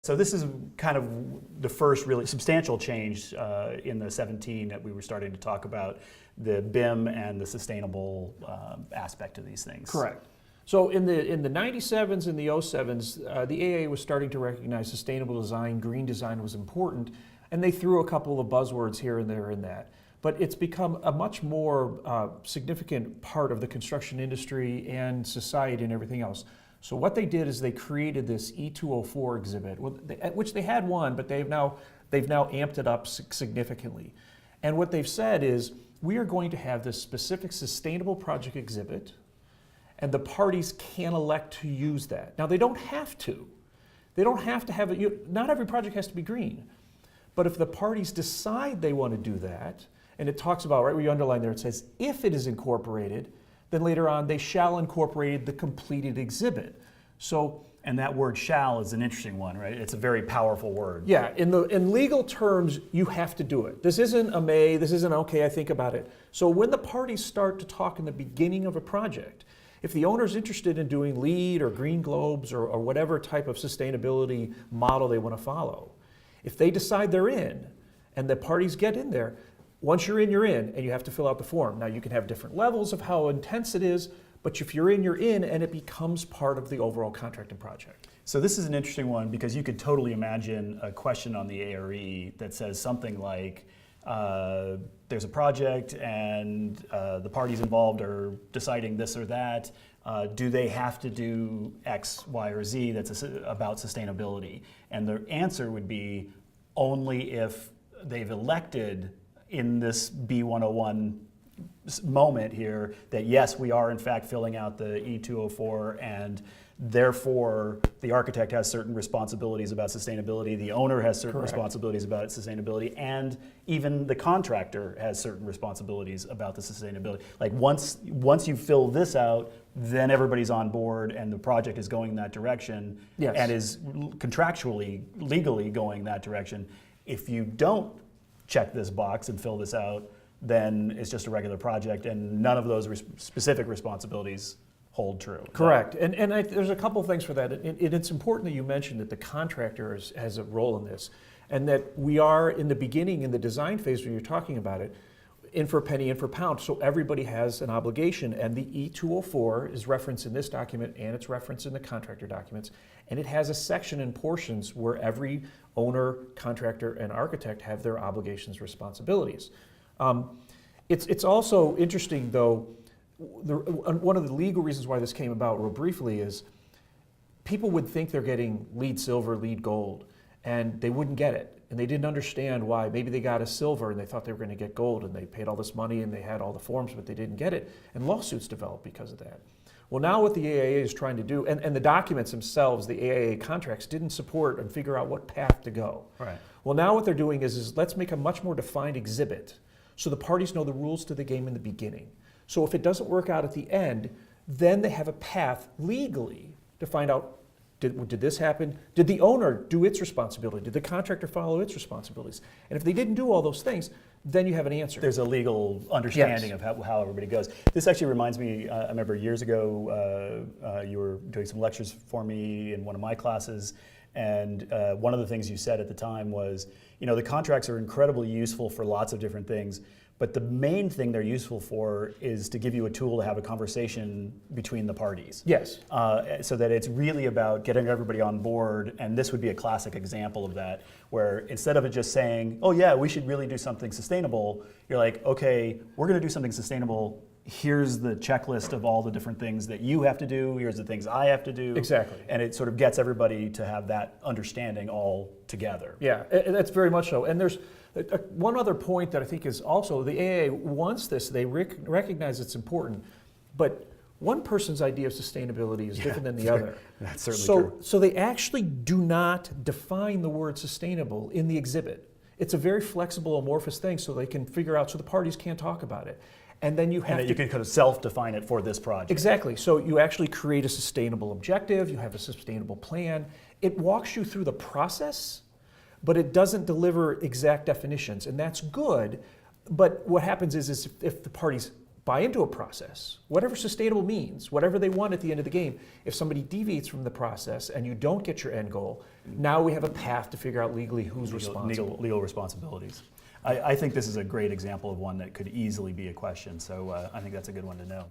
So this is kind of the first really substantial change in the 17 that we were starting to talk about, the BIM and the sustainable aspect of these things. Correct. So in the 97s and the 07s, the AAA was starting to recognize sustainable design, green design was important, and they threw a couple of buzzwords here and there in that. But it's become a much more significant part of the construction industry and society and everything else. So what they did is they created this E204 exhibit, which they had one, but they've now amped it up significantly. And what they've said is, we are going to have this specific sustainable project exhibit, and the parties can elect to use that. Now, they don't have to. They don't have to have it. Not every project has to be green. But if the parties decide they want to do that, and it talks about, right where you underline there, it says, if it is incorporated, then later on they shall incorporate the completed exhibit. So, and that word "shall" is an interesting one, right? It's a very powerful word. Yeah, in legal terms, you have to do it. This isn't a may, this isn't okay, I think about it. So when the parties start to talk in the beginning of a project, if the owner's interested in doing LEED or Green Globes or whatever type of sustainability model they want to follow, if they decide they're in and the parties get in there, once you're in, and you have to fill out the form. Now you can have different levels of how intense it is, but if you're in, and it becomes part of the overall contracting project. So this is an interesting one because you could totally imagine a question on the ARE that says something like, there's a project and the parties involved are deciding this or that. Do they have to do X, Y, or Z that's about sustainability? And the answer would be only if they've elected in this B101 moment here that yes, we are in fact filling out the E204, and therefore the architect has certain responsibilities about sustainability, the owner has certain Correct. responsibilities about sustainability, and even the contractor has certain responsibilities about the sustainability. Like once you fill this out, then everybody's on board and the project is going in that direction. Yes. And is contractually, legally going that direction. If you don't check this box and fill this out, then it's just a regular project and none of those specific responsibilities hold true. Correct, and there's a couple of things for that. It's important that you mentioned that the contractor has a role in this, and that we are in the beginning, in the design phase when you're talking about it, in for a penny, in for a pound, so everybody has an obligation, and the E204 is referenced in this document and it's referenced in the contractor documents, and it has a section and portions where every owner, contractor, and architect have their obligations, responsibilities. It's also interesting, though, one of the legal reasons why this came about real briefly is people would think they're getting LEED silver, LEED gold, and they wouldn't get it. And they didn't understand why. Maybe they got a silver and they thought they were going to get gold, and they paid all this money and they had all the forms, but they didn't get it. And lawsuits developed because of that. Well, now what the AAA is trying to do, and the documents themselves, the AAA contracts, didn't support and figure out what path to go. Right. Well, now what they're doing is let's make a much more defined exhibit so the parties know the rules to the game in the beginning. So if it doesn't work out at the end, then they have a path legally to find out, did this happen? Did the owner do its responsibility? Did the contractor follow its responsibilities? And if they didn't do all those things, then you have an answer. There's a legal understanding Yes. of how everybody goes. This actually reminds me, I remember years ago, you were doing some lectures for me in one of my classes, and one of the things you said at the time was, the contracts are incredibly useful for lots of different things, but the main thing they're useful for is to give you a tool to have a conversation between the parties. Yes. So that it's really about getting everybody on board, and this would be a classic example of that, where instead of it just saying, oh yeah, we should really do something sustainable, you're like, okay, we're going to do something sustainable. Here's the checklist of all the different things that you have to do. Here's the things I have to do. Exactly. And it sort of gets everybody to have that understanding all together. Yeah, that's very much so. And there's one other point that I think is also, the AAA wants this, they recognize it's important, but one person's idea of sustainability is different than the other. That's certainly true. So they actually do not define the word sustainable in the exhibit. It's a very flexible, amorphous thing, so they can figure out, so the parties can't talk about it. And then you have you can kind of self-define it for this project. Exactly. So you actually create a sustainable objective, you have a sustainable plan. It walks you through the process, but it doesn't deliver exact definitions, and that's good. But what happens is if the parties buy into a process, whatever sustainable means, whatever they want at the end of the game. If somebody deviates from the process and you don't get your end goal, now we have a path to figure out legally who's responsible. Legal responsibilities. I think this is a great example of one that could easily be a question, so I think that's a good one to know.